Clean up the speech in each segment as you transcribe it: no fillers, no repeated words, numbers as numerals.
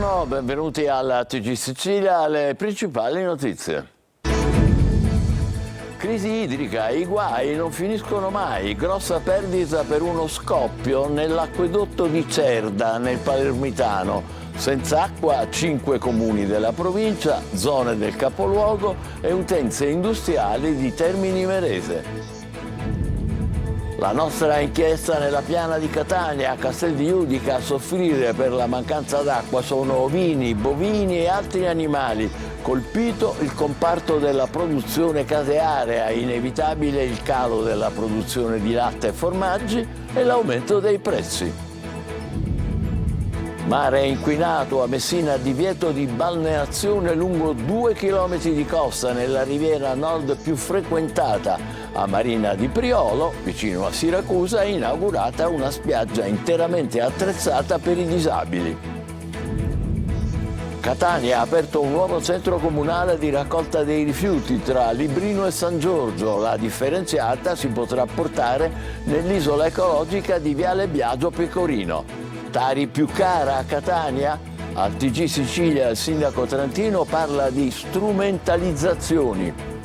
buongiorno, benvenuti alla TG Sicilia, le principali notizie. Crisi idrica, i guai non finiscono mai, grossa perdita per uno scoppio nell'acquedotto di Cerda, nel Palermitano. Senza acqua 5 comuni della provincia, zone del capoluogo e utenze industriali di Termini Imerese. La nostra inchiesta nella piana di Catania, a Castel di Judica, a soffrire per la mancanza d'acqua sono ovini, bovini e altri animali. Colpito il comparto della produzione casearia, inevitabile il calo della produzione di latte e formaggi e l'aumento dei prezzi. Mare inquinato a Messina, divieto di balneazione lungo 2 chilometri di costa nella riviera nord più frequentata. A Marina di Priolo, vicino a Siracusa, è inaugurata una spiaggia interamente attrezzata per i disabili. Catania ha aperto un nuovo centro comunale di raccolta dei rifiuti tra Librino e San Giorgio. La differenziata si potrà portare nell'isola ecologica di Viale Biagio Pecorino. Tari più cara a Catania? Al TG Sicilia il sindaco trentino parla di strumentalizzazioni.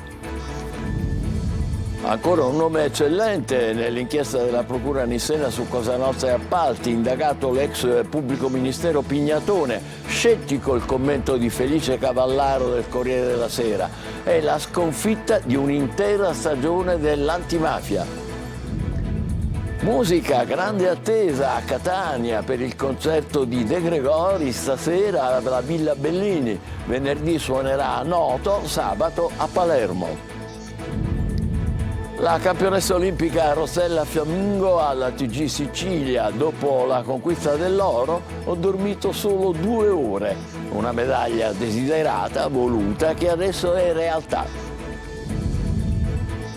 Ancora un nome eccellente nell'inchiesta della Procura nissena su Cosa Nostra e appalti, indagato l'ex pubblico ministero Pignatone, scettico il commento di Felice Cavallaro del Corriere della Sera, è la sconfitta di un'intera stagione dell'antimafia. Musica, grande attesa a Catania per il concerto di De Gregori stasera alla Villa Bellini, venerdì suonerà a Noto, sabato a Palermo. La campionessa olimpica Rossella Fiammingo alla TG Sicilia, dopo la conquista dell'oro ho dormito solo 2 ore, una medaglia desiderata, voluta, che adesso è realtà.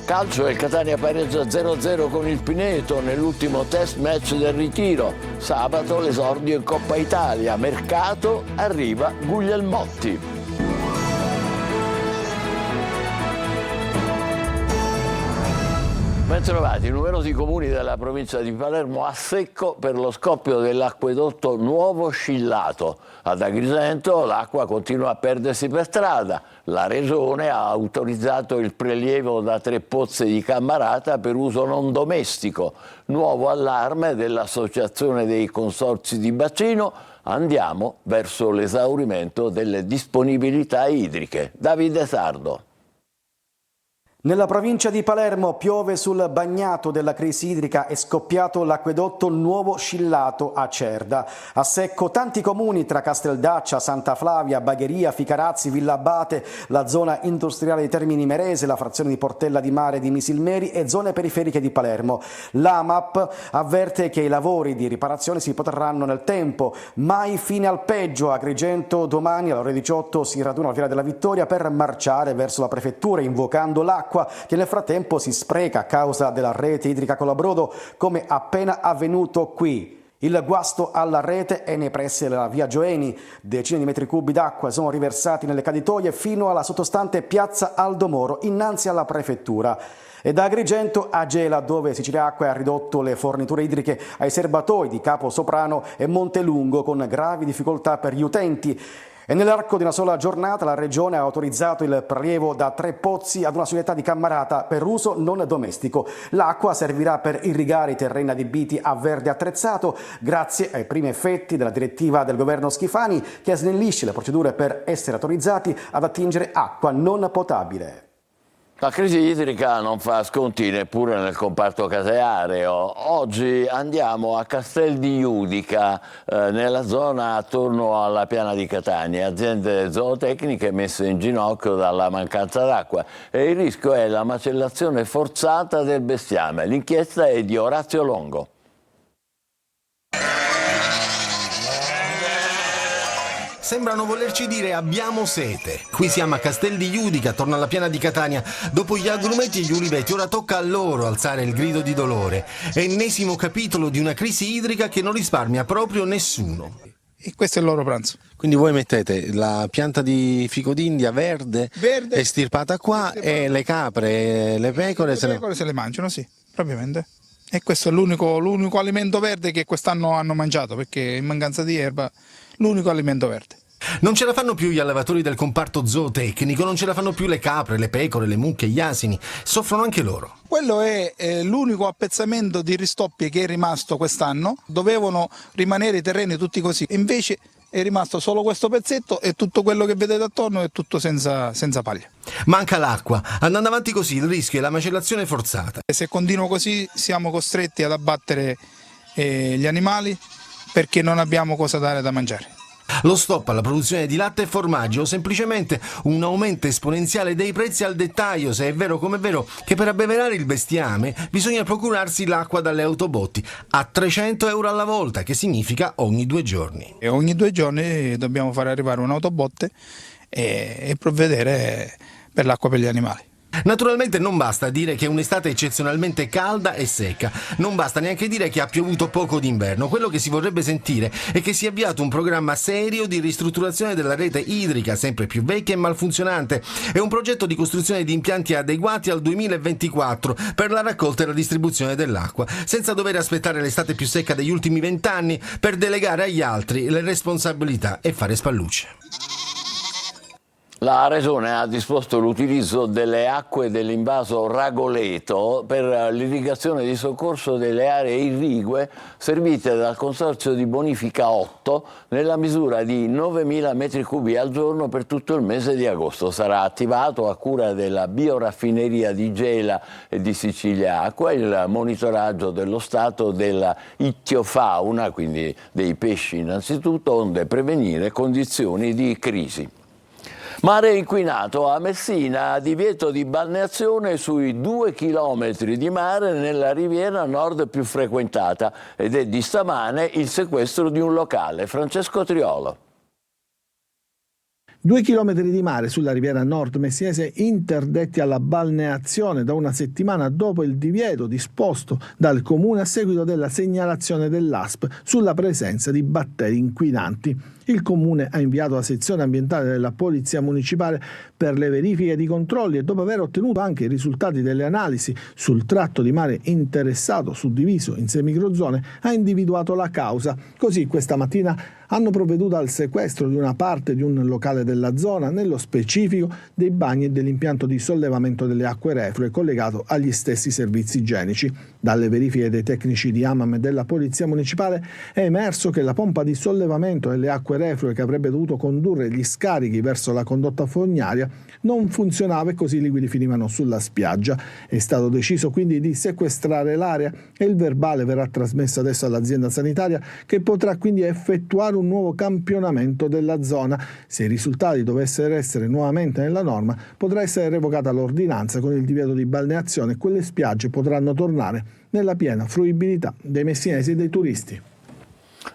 Calcio, il Catania pareggia 0-0 con il Pineto nell'ultimo test match del ritiro. Sabato l'esordio in Coppa Italia, mercato, arriva Guglielmotti. Bentrovati, numerosi comuni della provincia di Palermo a secco per lo scoppio dell'acquedotto Nuovo Scillato. Ad Agrigento l'acqua continua a perdersi per strada. La Regione ha autorizzato il prelievo da 3 pozze di Cammarata per uso non domestico. Nuovo allarme dell'Associazione dei Consorzi di Bacino. Andiamo verso l'esaurimento delle disponibilità idriche. Davide Sardo. Nella provincia di Palermo piove sul bagnato della crisi idrica, è scoppiato l'acquedotto Nuovo Scillato a Cerda. A secco tanti comuni tra Casteldaccia, Santa Flavia, Bagheria, Ficarazzi, Villabate, la zona industriale di Termini Imerese, la frazione di Portella di Mare di Misilmeri e zone periferiche di Palermo. L'AMAP avverte che i lavori di riparazione si protrarranno nel tempo. Mai fine al peggio. A Agrigento domani alle ore 18 si raduna la Fiera della Vittoria per marciare verso la prefettura invocando l'acqua che nel frattempo si spreca a causa della rete idrica Colabrodo, come appena avvenuto qui. Il guasto alla rete è nei pressi della via Gioeni. Decine di metri cubi d'acqua sono riversati nelle caditoie fino alla sottostante piazza Aldo Moro, innanzi alla prefettura. E da Agrigento a Gela, dove Siciliacque ha ridotto le forniture idriche ai serbatoi di Capo Soprano e Montelungo, con gravi difficoltà per gli utenti. E nell'arco di una sola giornata la Regione ha autorizzato il prelievo da 3 pozzi ad una società di Cammarata per uso non domestico. L'acqua servirà per irrigare i terreni adibiti a verde attrezzato, grazie ai primi effetti della direttiva del governo Schifani, che snellisce le procedure per essere autorizzati ad attingere acqua non potabile. La crisi idrica non fa sconti neppure nel comparto caseareo. Oggi andiamo a Castel di Judica, nella zona attorno alla piana di Catania. Aziende zootecniche messe in ginocchio dalla mancanza d'acqua e il rischio è la macellazione forzata del bestiame. L'inchiesta è di Orazio Longo. Sembrano volerci dire abbiamo sete. Qui siamo a Castel di Judica, attorno alla piana di Catania. Dopo gli agrumeti e gli uliveti, ora tocca a loro alzare il grido di dolore. Ennesimo capitolo di una crisi idrica che non risparmia proprio nessuno. E questo è il loro pranzo. Quindi voi mettete la pianta di fico d'India verde estirpata qua e le capre, le pecore se le mangiano, sì, propriamente. E questo è l'unico alimento verde che quest'anno hanno mangiato, perché in mancanza di erba l'unico alimento verde. Non ce la fanno più gli allevatori del comparto zootecnico, non ce la fanno più le capre, le pecore, le mucche, gli asini, soffrono anche loro. Quello è l'unico appezzamento di ristoppie che è rimasto quest'anno. Dovevano rimanere i terreni tutti così, invece è rimasto solo questo pezzetto e tutto quello che vedete attorno è tutto senza paglia. Manca l'acqua, andando avanti così il rischio è la macellazione forzata. E se continua così siamo costretti ad abbattere gli animali perché non abbiamo cosa dare da mangiare. Lo stop alla produzione di latte e formaggio o semplicemente un aumento esponenziale dei prezzi al dettaglio, se è vero come è vero che per abbeverare il bestiame bisogna procurarsi l'acqua dalle autobotti a 300 euro alla volta, che significa ogni 2 giorni. E ogni 2 giorni dobbiamo fare arrivare un'autobotte e provvedere per l'acqua per gli animali. Naturalmente non basta dire che è un'estate eccezionalmente calda e secca, non basta neanche dire che ha piovuto poco d'inverno. Quello che si vorrebbe sentire è che si è avviato un programma serio di ristrutturazione della rete idrica, sempre più vecchia e malfunzionante, e un progetto di costruzione di impianti adeguati al 2024 per la raccolta e la distribuzione dell'acqua, senza dover aspettare l'estate più secca degli ultimi 20 anni per delegare agli altri le responsabilità e fare spallucce. La Regione ha disposto l'utilizzo delle acque dell'invaso Ragoleto per l'irrigazione di soccorso delle aree irrigue servite dal Consorzio di Bonifica 8 nella misura di 9.000 metri cubi al giorno per tutto il mese di agosto. Sarà attivato a cura della bioraffineria di Gela e di Sicilia Acqua il monitoraggio dello stato della ittiofauna, quindi dei pesci innanzitutto, onde prevenire condizioni di crisi. Mare inquinato a Messina, divieto di balneazione sui 2 chilometri di mare nella riviera nord più frequentata ed è di stamane il sequestro di un locale. Francesco Triolo. 2 chilometri di mare sulla riviera nord messinese interdetti alla balneazione da una settimana dopo il divieto disposto dal comune a seguito della segnalazione dell'ASP sulla presenza di batteri inquinanti. Il comune ha inviato la sezione ambientale della Polizia Municipale per le verifiche di controlli e dopo aver ottenuto anche i risultati delle analisi sul tratto di mare interessato suddiviso in 6 microzone ha individuato la causa. Così questa mattina hanno provveduto al sequestro di una parte di un locale della zona, nello specifico dei bagni e dell'impianto di sollevamento delle acque reflue collegato agli stessi servizi igienici. Dalle verifiche dei tecnici di AMAM e della Polizia Municipale è emerso che la pompa di sollevamento delle acque reflue che avrebbe dovuto condurre gli scarichi verso la condotta fognaria non funzionava e così i liquidi finivano sulla spiaggia. È stato deciso quindi di sequestrare l'area e il verbale verrà trasmesso adesso all'azienda sanitaria, che potrà quindi effettuare un nuovo campionamento della zona. Se i risultati dovessero essere nuovamente nella norma, potrà essere revocata l'ordinanza con il divieto di balneazione e quelle spiagge potranno tornare nella piena fruibilità dei messinesi e dei turisti.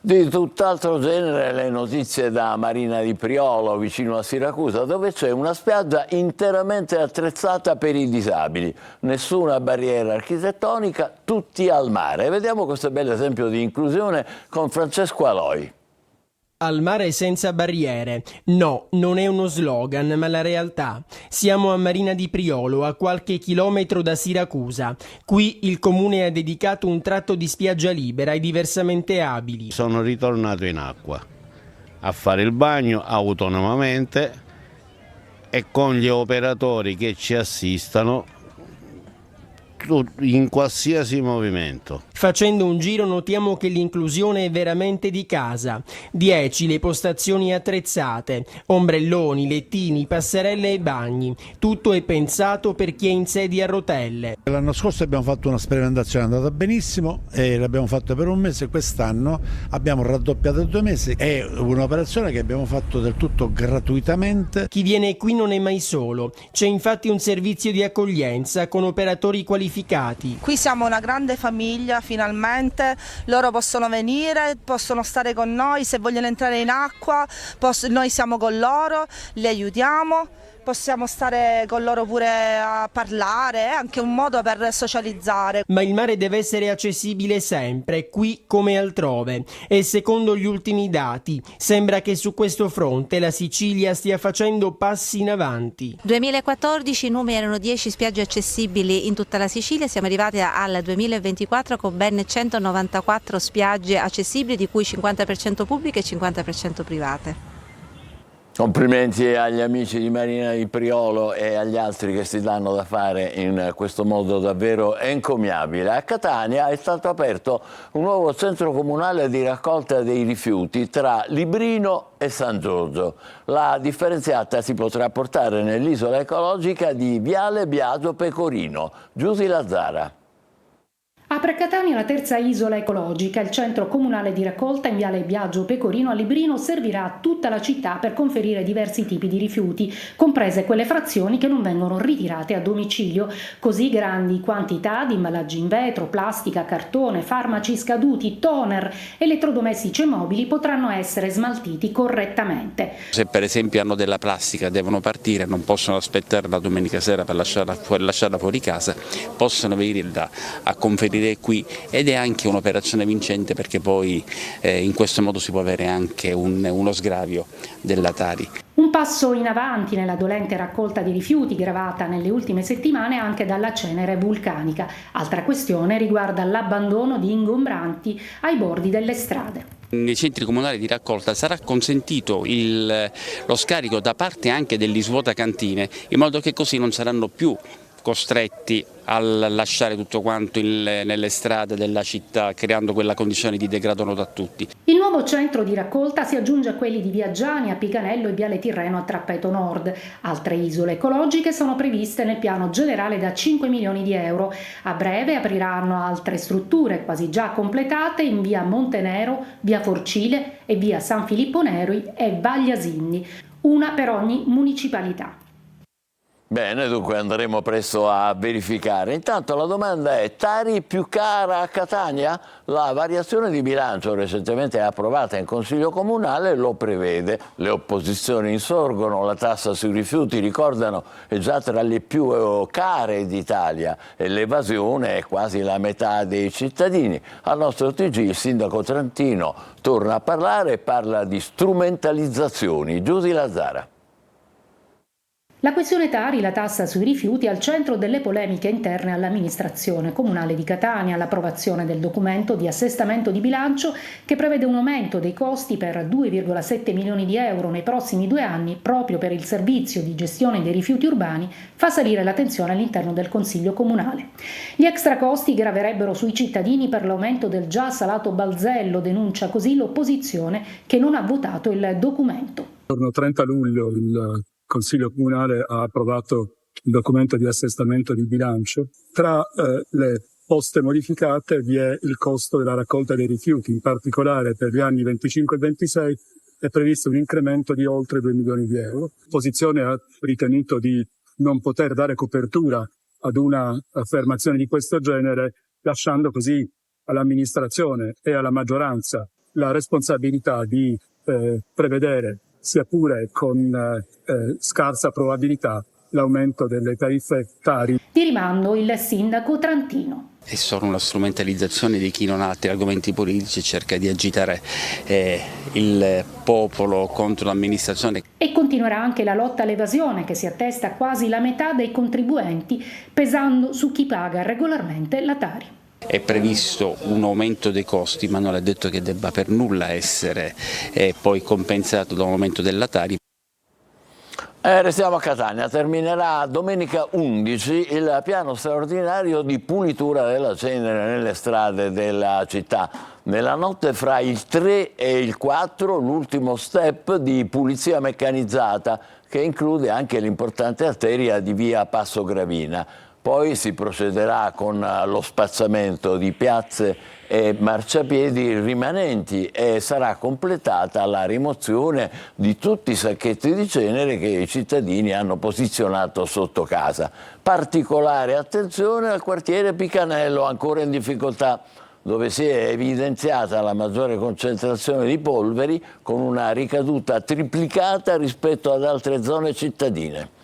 Di tutt'altro genere le notizie da Marina di Priolo, vicino a Siracusa, dove c'è una spiaggia interamente attrezzata per i disabili. Nessuna barriera architettonica, tutti al mare. Vediamo questo bel esempio di inclusione con Francesco Aloi. Al mare senza barriere. No, non è uno slogan, ma la realtà. Siamo a Marina di Priolo, a qualche chilometro da Siracusa. Qui il comune ha dedicato un tratto di spiaggia libera ai diversamente abili. Sono ritornato in acqua a fare il bagno autonomamente e con gli operatori che ci assistano in qualsiasi movimento. Facendo un giro notiamo che l'inclusione è veramente di casa. 10 le postazioni attrezzate, ombrelloni, lettini, passerelle e bagni. Tutto è pensato per chi è in sedia a rotelle. L'anno scorso abbiamo fatto una sperimentazione, è andata benissimo e l'abbiamo fatta per un mese. Quest'anno abbiamo raddoppiato 2 mesi. È un'operazione che abbiamo fatto del tutto gratuitamente. Chi viene qui non è mai solo. C'è infatti un servizio di accoglienza con operatori qualificati. Qui siamo una grande famiglia, finalmente loro possono venire, possono stare con noi, se vogliono entrare in acqua noi siamo con loro, li aiutiamo, possiamo stare con loro pure a parlare, è anche un modo per socializzare. Ma il mare deve essere accessibile sempre, qui come altrove. E secondo gli ultimi dati, sembra che su questo fronte la Sicilia stia facendo passi in avanti. 2014 i numeri erano 10 spiagge accessibili in tutta la Sicilia, siamo arrivati al 2024 con ben 194 spiagge accessibili, di cui 50% pubbliche e 50% private. Complimenti agli amici di Marina di Priolo e agli altri che si danno da fare in questo modo davvero encomiabile. A Catania è stato aperto un nuovo centro comunale di raccolta dei rifiuti tra Librino e San Giorgio. La differenziata si potrà portare nell'isola ecologica di Viale Biagio Pecorino. Giusy Lazzara. Apre a Catania la terza isola ecologica. Il centro comunale di raccolta in Viale Biagio Pecorino a Librino servirà a tutta la città per conferire diversi tipi di rifiuti, comprese quelle frazioni che non vengono ritirate a domicilio. Così grandi quantità di imballaggi in vetro, plastica, cartone, farmaci scaduti, toner, elettrodomestici e mobili potranno essere smaltiti correttamente. Se per esempio hanno della plastica, devono partire, non possono aspettare la domenica sera per lasciarla fuori casa, possono venire a conferire qui, ed è anche un'operazione vincente perché poi in questo modo si può avere anche uno sgravio della Tari. Un passo in avanti nella dolente raccolta di rifiuti gravata nelle ultime settimane anche dalla cenere vulcanica. Altra questione riguarda l'abbandono di ingombranti ai bordi delle strade. Nei centri comunali di raccolta sarà consentito lo scarico da parte anche degli svuotacantine, in modo che così non saranno più costretti a lasciare tutto quanto nelle strade della città, creando quella condizione di degrado noto a tutti. Il nuovo centro di raccolta si aggiunge a quelli di Via Giani, a Picanello e Viale Tirreno a Trappeto Nord. Altre isole ecologiche sono previste nel piano generale da 5 milioni di euro. A breve apriranno altre strutture quasi già completate in Via Montenero, Via Forcile e Via San Filippo Neri e Vagliasinni, una per ogni municipalità. Bene, dunque andremo presto a verificare. Intanto la domanda è: Tari più cara a Catania? La variazione di bilancio recentemente approvata in Consiglio Comunale lo prevede. Le opposizioni insorgono, la tassa sui rifiuti, ricordano, è già tra le più care d'Italia e l'evasione è quasi la metà dei cittadini. Al nostro TG il sindaco trentino torna a parlare e parla di strumentalizzazioni. Giusy Lazzara. La questione Tari, la tassa sui rifiuti, è al centro delle polemiche interne all'amministrazione comunale di Catania. L'approvazione del documento di assestamento di bilancio, che prevede un aumento dei costi per 2,7 milioni di euro nei prossimi 2 anni proprio per il servizio di gestione dei rifiuti urbani, fa salire la tensione all'interno del Consiglio Comunale. Gli extra costi graverebbero sui cittadini per l'aumento del già salato balzello, denuncia così l'opposizione che non ha votato il documento. Il giorno 30 luglio il Consiglio Comunale ha approvato il documento di assestamento di bilancio. Tra le poste modificate vi è il costo della raccolta dei rifiuti, in particolare per gli anni 25 e 26 è previsto un incremento di oltre 2 milioni di euro. L'opposizione ha ritenuto di non poter dare copertura ad una affermazione di questo genere, lasciando così all'amministrazione e alla maggioranza la responsabilità di prevedere, sia pure con scarsa probabilità, l'aumento delle tariffe Tari. Di rimando il sindaco trentino. È solo una strumentalizzazione di chi non ha altri argomenti politici e cerca di agitare il popolo contro l'amministrazione. E continuerà anche la lotta all'evasione, che si attesta a quasi la metà dei contribuenti, pesando su chi paga regolarmente la Tari. È previsto un aumento dei costi, ma non è detto che debba per nulla essere poi compensato da un aumento della Tari. Restiamo a Catania, terminerà domenica 11 il piano straordinario di pulitura della cenere nelle strade della città. Nella notte fra il 3 e il 4 l'ultimo step di pulizia meccanizzata, che include anche l'importante arteria di via Passo Gravina. Poi si procederà con lo spazzamento di piazze e marciapiedi rimanenti e sarà completata la rimozione di tutti i sacchetti di cenere che i cittadini hanno posizionato sotto casa. Particolare attenzione al quartiere Picanello, ancora in difficoltà, dove si è evidenziata la maggiore concentrazione di polveri con una ricaduta triplicata rispetto ad altre zone cittadine.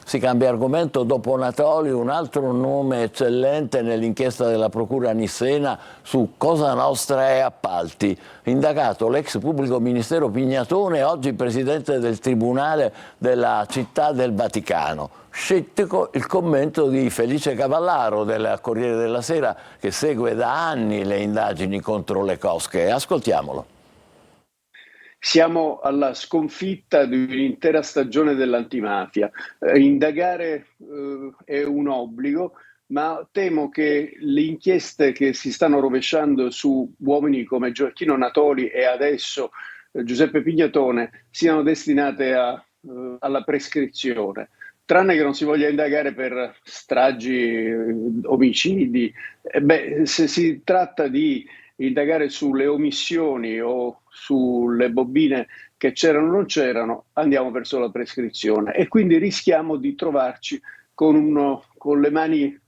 Si cambia argomento: dopo Natoli un altro nome eccellente nell'inchiesta della procura nissena su Cosa Nostra e appalti. Indagato l'ex pubblico ministero Pignatone, oggi presidente del Tribunale della Città del Vaticano. Scettico il commento di Felice Cavallaro del Corriere della Sera, che segue da anni le indagini contro le cosche. Ascoltiamolo. Siamo alla sconfitta di un'intera stagione dell'antimafia. Indagare è un obbligo, ma temo che le inchieste che si stanno rovesciando su uomini come Gioacchino Natoli e adesso Giuseppe Pignatone siano destinate alla prescrizione. Tranne che non si voglia indagare per stragi, omicidi. Se si tratta di indagare sulle omissioni o sulle bobine che c'erano o non c'erano, andiamo verso la prescrizione e quindi rischiamo di trovarci con le mani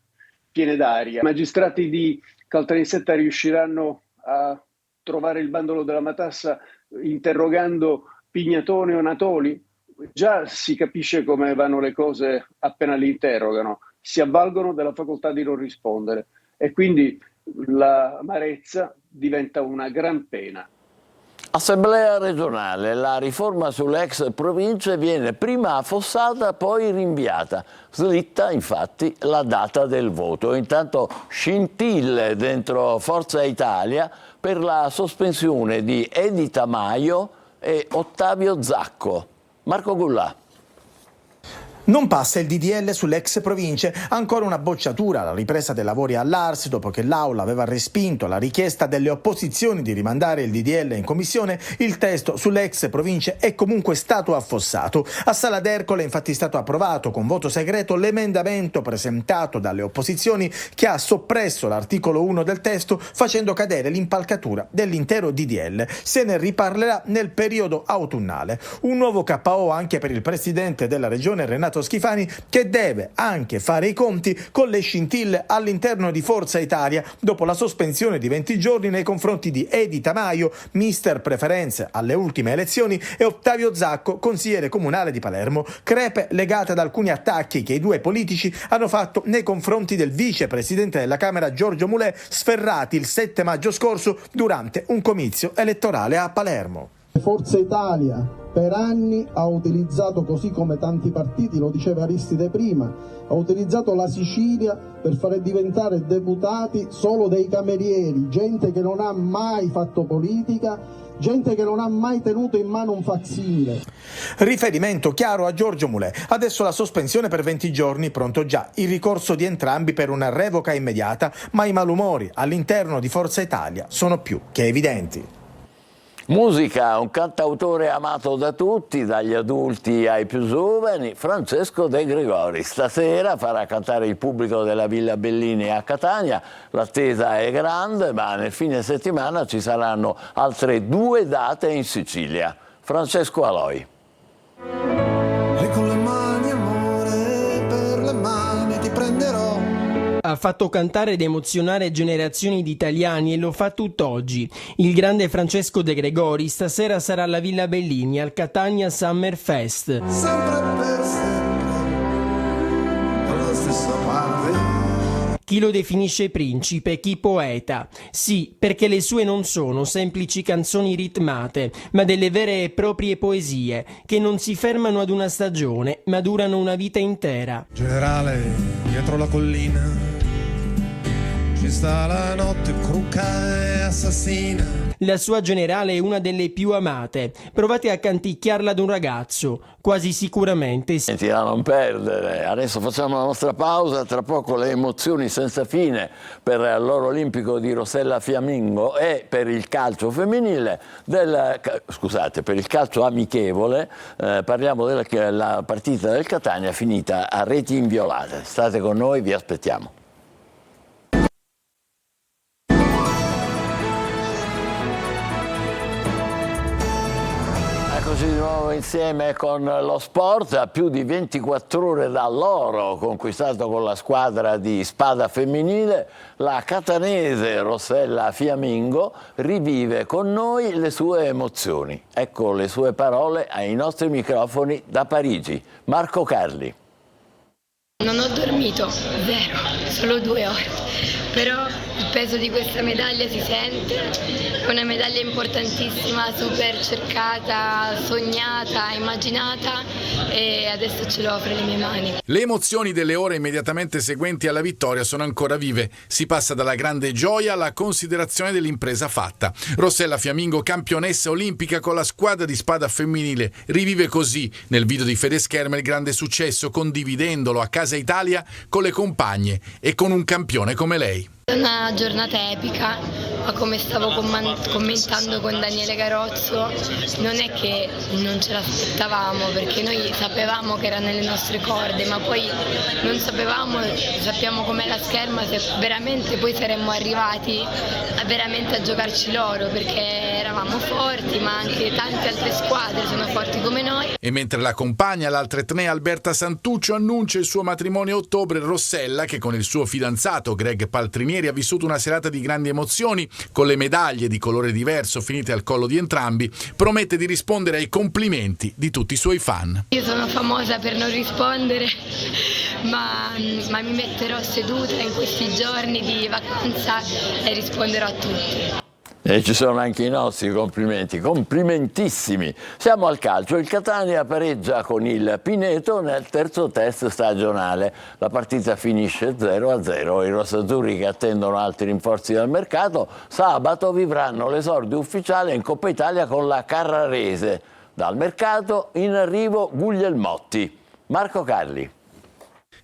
piene d'aria. I magistrati di Caltanissetta riusciranno a trovare il bandolo della matassa interrogando Pignatone o Natoli? Già si capisce come vanno le cose appena li interrogano, si avvalgono della facoltà di non rispondere e quindi l'amarezza diventa una gran pena. Assemblea regionale, la riforma sulle ex province viene prima affossata, poi rinviata. Slitta infatti la data del voto. Intanto scintille dentro Forza Italia per la sospensione di Edi Tamaio e Ottavio Zacco. Marco Gullà. Non passa il DDL sulle ex province, ancora una bocciatura alla ripresa dei lavori all'Ars dopo che l'Aula aveva respinto la richiesta delle opposizioni di rimandare il DDL in commissione. Il testo sulle ex province è comunque stato affossato. A Sala d'Ercole è infatti stato approvato con voto segreto l'emendamento presentato dalle opposizioni che ha soppresso l'articolo 1 del testo facendo cadere l'impalcatura dell'intero DDL. Se ne riparlerà nel periodo autunnale. Un nuovo KO anche per il presidente della regione Renato Schifani, che deve anche fare i conti con le scintille all'interno di Forza Italia dopo la sospensione di 20 giorni nei confronti di Edi Tamaio, mister preferenze alle ultime elezioni, e Ottavio Zacco, consigliere comunale di Palermo. Crepe legate ad alcuni attacchi che i due politici hanno fatto nei confronti del vicepresidente della Camera Giorgio Mulè, sferrati il 7 maggio scorso durante un comizio elettorale a Palermo. Forza Italia per anni ha utilizzato, così come tanti partiti, lo diceva Aristide prima, ha utilizzato la Sicilia per fare diventare deputati solo dei camerieri, gente che non ha mai fatto politica, gente che non ha mai tenuto in mano un facsimile. Riferimento chiaro a Giorgio Mulè. Adesso la sospensione per 20 giorni, pronto già il ricorso di entrambi per una revoca immediata, ma i malumori all'interno di Forza Italia sono più che evidenti. Musica, un cantautore amato da tutti, dagli adulti ai più giovani, Francesco De Gregori. Stasera farà cantare il pubblico della Villa Bellini a Catania. L'attesa è grande, ma nel fine settimana ci saranno altre 2 date in Sicilia. Francesco Aloi. E con le mani, amore, per le mani ti prenderò. Ha fatto cantare ed emozionare generazioni di italiani e lo fa tutt'oggi. Il grande Francesco De Gregori stasera sarà alla Villa Bellini al Catania Summer Fest. Sempre per sempre, dalla stessa parte. Chi lo definisce principe, chi poeta. Sì, perché le sue non sono semplici canzoni ritmate, ma delle vere e proprie poesie, che non si fermano ad una stagione, ma durano una vita intera. Generale, dietro la collina ci sta la notte cruca e assassina. La sua generale è una delle più amate. Provate a canticchiarla ad un ragazzo, quasi sicuramente Senti, da non perdere. Adesso facciamo la nostra pausa, tra poco le emozioni senza fine per l'oro olimpico di Rossella Fiammingo e per il calcio femminile, per il calcio amichevole, parliamo della partita del Catania finita a reti inviolate. State con noi, vi aspettiamo. Eccoci di nuovo insieme con lo sport. A più di 24 ore dall'oro conquistato con la squadra di spada femminile, la catanese Rossella Fiammingo rivive con noi le sue emozioni. Ecco le sue parole ai nostri microfoni da Parigi. Marco Carli. Non ho dormito, zero, solo 2 ore, però il peso di questa medaglia si sente, è una medaglia importantissima, super cercata, sognata, immaginata e adesso ce l'ho fra le mie mani. Le emozioni delle ore immediatamente seguenti alla vittoria sono ancora vive, si passa dalla grande gioia alla considerazione dell'impresa fatta. Rossella Fiammingo, campionessa olimpica con la squadra di spada femminile, rivive così nel video di Fede Scherma il grande successo, condividendolo a Casa Italia con le compagne e con un campione come lei. È una giornata epica, ma come stavo commentando con Daniele Garozzo, non è che non ce l'aspettavamo, perché noi sapevamo che era nelle nostre corde, ma poi non sappiamo com'è la Scherma, se veramente poi saremmo arrivati veramente a giocarci l'oro, perché eravamo forti, ma anche tante altre squadre sono forti come noi. E mentre la compagna, l'altra etnea Alberta Santuccio, annuncia il suo matrimonio a ottobre, Rossella, che con il suo fidanzato Greg Paltrinieri ha vissuto una serata di grandi emozioni, con le medaglie di colore diverso finite al collo di entrambi, promette di rispondere ai complimenti di tutti i suoi fan. Io sono famosa per non rispondere, ma mi metterò seduta in questi giorni di vacanza e risponderò a tutti. E ci sono anche i nostri complimenti, complimentissimi. Siamo al calcio, il Catania pareggia con il Pineto nel terzo test stagionale. La partita finisce 0-0, i rossazzurri che attendono altri rinforzi dal mercato, sabato vivranno l'esordio ufficiale in Coppa Italia con la Carrarese. Dal mercato in arrivo Guglielmotti. Marco Carli.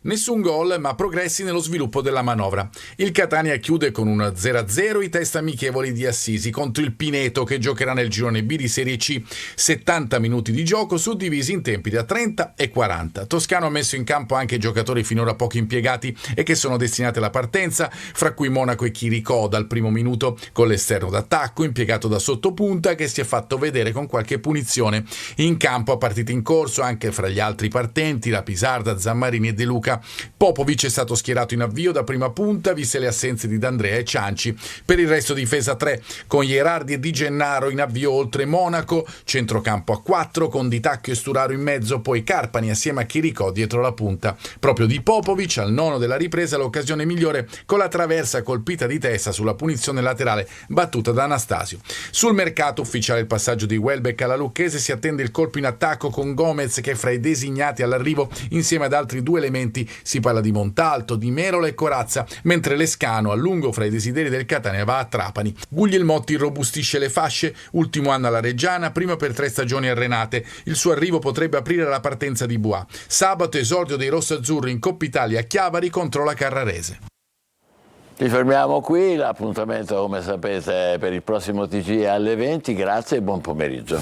Nessun gol, ma progressi nello sviluppo della manovra. Il Catania chiude con un 0-0 i test amichevoli di Assisi contro il Pineto, che giocherà nel girone B di Serie C. 70 minuti di gioco suddivisi in tempi da 30 e 40. Toscano ha messo in campo anche giocatori finora poco impiegati e che sono destinati alla partenza, fra cui Monaco e Chiricò dal primo minuto, con l'esterno d'attacco impiegato da sottopunta che si è fatto vedere con qualche punizione. In campo a partita in corso anche fra gli altri partenti la Pisarda, Zammarini e De Luca. Popovic è stato schierato in avvio da prima punta viste le assenze di D'Andrea e Cianci. Per il resto difesa 3 con Gherardi e Di Gennaro in avvio oltre Monaco, centrocampo a 4 con Di Tacchio e Sturaro in mezzo, poi Carpani assieme a Chiricò dietro la punta. Proprio di Popovic al nono della ripresa l'occasione migliore con la traversa colpita di testa sulla punizione laterale battuta da Anastasio. Sul mercato ufficiale il passaggio di Welbeck alla Lucchese, si attende il colpo in attacco con Gomez che è fra i designati all'arrivo insieme ad altri 2 elementi. Si parla di Montalto, di Merola e Corazza, mentre Lescano, a lungo fra i desideri del Catania, va a Trapani. Guglielmotti irrobustisce le fasce, ultimo anno alla Reggiana, prima per 3 stagioni arenate. Il suo arrivo potrebbe aprire la partenza di Bois. Sabato esordio dei rossazzurri in Coppa Italia a Chiavari contro la Carrarese. Ci fermiamo qui, l'appuntamento come sapete per il prossimo TG è alle 20, grazie e buon pomeriggio.